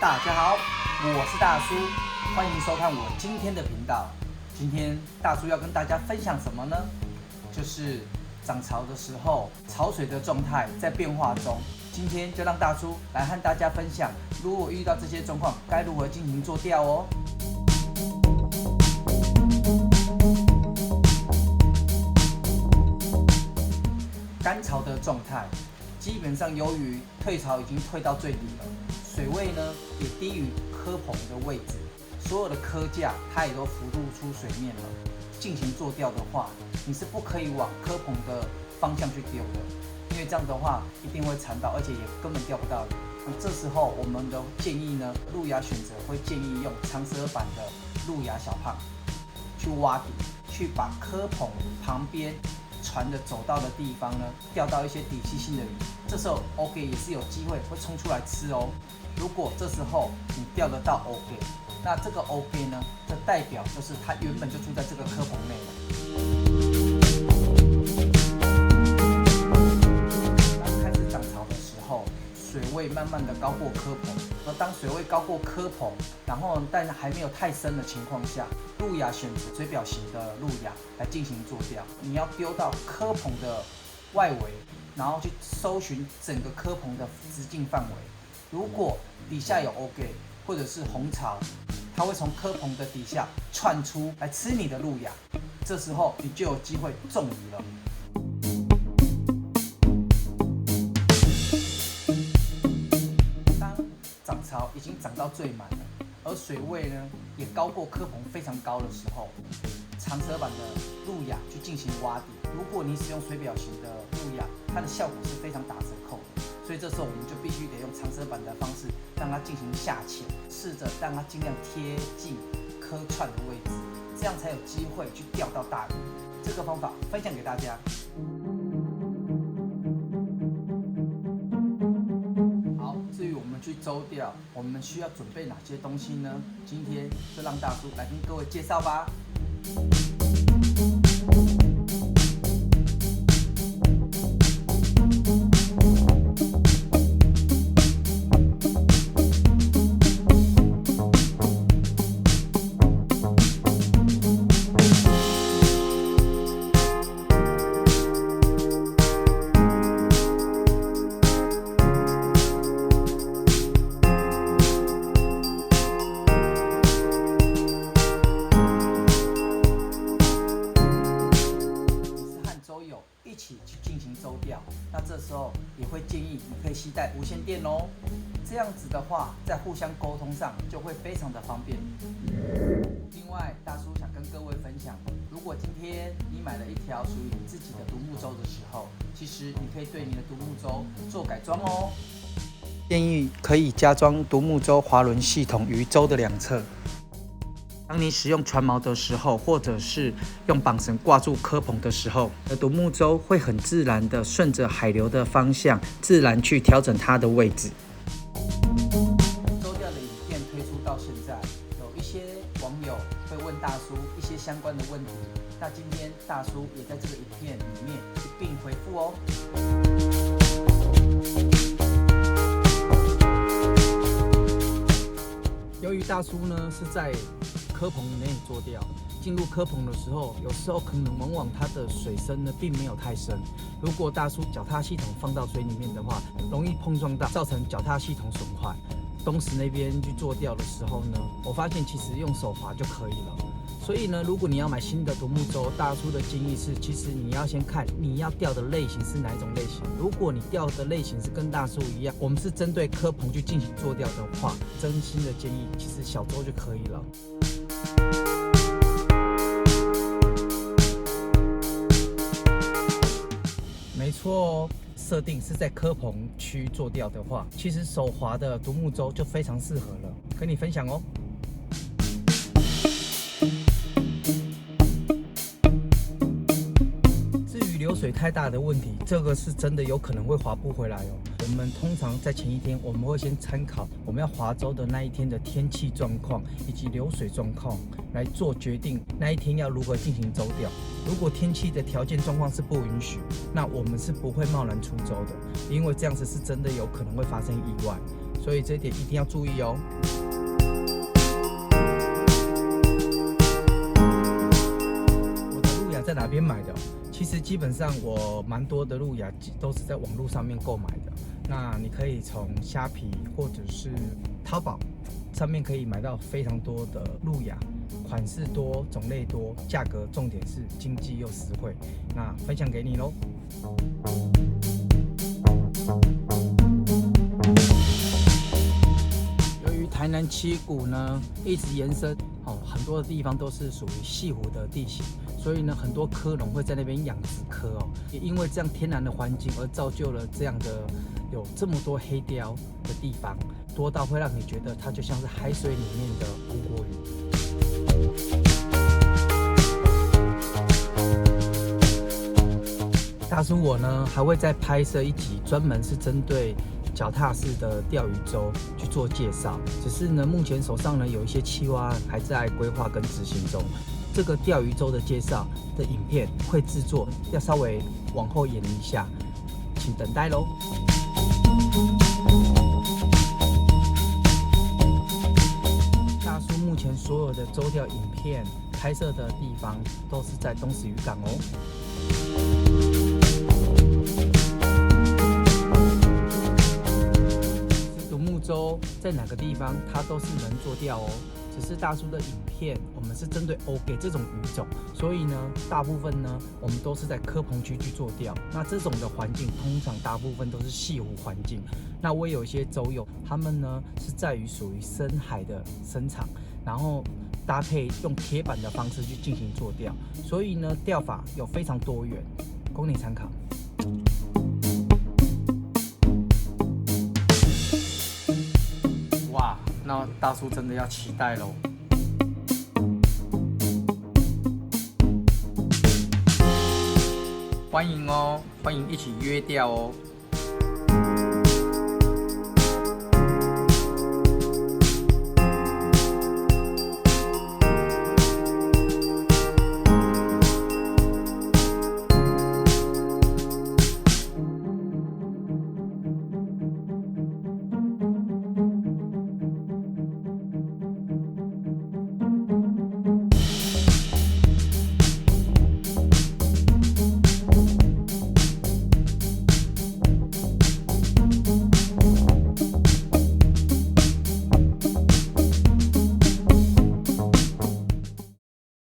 大家好，我是大叔，欢迎收看我今天的频道。今天大叔要跟大家分享什么呢？就是涨潮的时候，潮水的状态在变化中。今天就让大叔来和大家分享，如果遇到这些状况，该如何进行做钓哦。干潮的状态，基本上由于退潮已经退到最底了，水位呢也低于蚵棚的位置，所有的蚵架它也都浮露出水面了。进行做钓的话，你是不可以往蚵棚的方向去丢的，因为这样的话一定会缠到，而且也根本钓不到鱼。那这时候我们的建议呢，路亚选择会建议用长舌板的路亚小胖去挖底，去把蚵棚旁边船的走道的地方呢，钓到一些底栖性的鱼，这时候 OK 也是有机会会冲出来吃哦。如果这时候你钓得到 OK， 那这个 OK 呢，这代表就是它原本就住在这个蚵棚内了。当开始涨潮的时候，水位慢慢的高过蚵棚，而当水位高过蚵棚，然后但还没有太深的情况下，路亚选择水表型的路亚来进行做钓。你要丢到蚵棚的外围，然后去搜寻整个蚵棚的直径范围。如果底下有 OK 或者是红潮，它会从蚵棚的底下窜出来吃你的路亚，这时候你就有机会中鱼了。当涨潮已经涨到最满了，而水位呢也高过蚵棚非常高的时候，长舌板的路亚去进行挖底。如果你使用水表型的路亚，它的效果是非常打折扣的。所以这时候我们就必须得用长舌板的方式，让它进行下潜，试着让它尽量贴近蚵串的位置，这样才有机会去钓到大鱼。这个方法分享给大家。好，至于我们去周钓，我们需要准备哪些东西呢？今天就让大叔来跟各位介绍吧。一起去进行周钓，那这时候也会建议你可以携带无线电哦，这样子的话，在互相沟通上就会非常的方便。另外，大叔想跟各位分享，如果今天你买了一条属于你自己的独木舟的时候，其实你可以对你的独木舟做改装哦。建议可以加装独木舟滑轮系统于舟的两侧。当你使用船锚的时候，或者是用绑绳挂住蚵棚的时候，独木舟会很自然的顺着海流的方向，自然去调整它的位置。周钓的影片推出到现在，有一些网友会问大叔一些相关的问题，那今天大叔也在这个影片里面一并回复哦。由于大叔呢是在蚵棚里面做钓，进入蚵棚的时候，有时候可能往往它的水深呢并没有太深。如果大叔脚踏系统放到水里面的话，容易碰撞到，造成脚踏系统损坏。东石那边去做钓的时候呢，我发现其实用手划就可以了。所以呢，如果你要买新的独木舟，大叔的建议是，其实你要先看你要钓的类型是哪一种类型。如果你钓的类型是跟大叔一样，我们是针对蚵棚去进行做钓的话，真心的建议其实小舟就可以了。没错哦，设定是在蚵棚区做钓的话，其实手划的独木舟就非常适合了，跟你分享哦。流水太大的问题，这个是真的有可能会划不回来哦。我们通常在前一天，我们会先参考我们要划舟的那一天的天气状况以及流水状况来做决定，那一天要如何进行舟钓。如果天气的条件状况是不允许，那我们是不会贸然出舟的，因为这样子是真的有可能会发生意外。所以这一点一定要注意哦。我的路亚在哪边买的？其实基本上我蛮多的路亚都是在网络上面购买的。那你可以从虾皮或者是淘宝上面可以买到非常多的路亚，款式多、种类多，价格重点是经济又实惠。那分享给你咯。由于台南七股呢一直延伸，很多的地方都是属于细湖的地形，所以呢很多科农会在那边养殖科哦。也因为这样天然的环境而造就了这样的有这么多黑鲷的地方，多到会让你觉得它就像是海水里面的吴郭鱼。大叔我呢还会再拍摄一集，专门是针对脚踏式的钓鱼舟去做介绍。只是呢目前手上呢有一些企划案还在规划跟执行中。这个钓鱼舟的介绍的影片会制作，要稍微往后延一下，请等待咯。大叔目前所有的舟钓影片拍摄的地方都是在东石渔港哦。独木舟在哪个地方它都是能做钓哦，只是大叔的影片我们是针对欧给这种鱼种，所以呢大部分呢我们都是在科棚区去做钓。那这种的环境通常大部分都是细湖环境。那我也有一些舟友，他们呢是在于属于深海的深场，然后搭配用铁板的方式去进行做钓，所以呢钓法有非常多元，供你参考。哇，那大叔真的要期待咯。欢迎哦，欢迎一起约钓哦。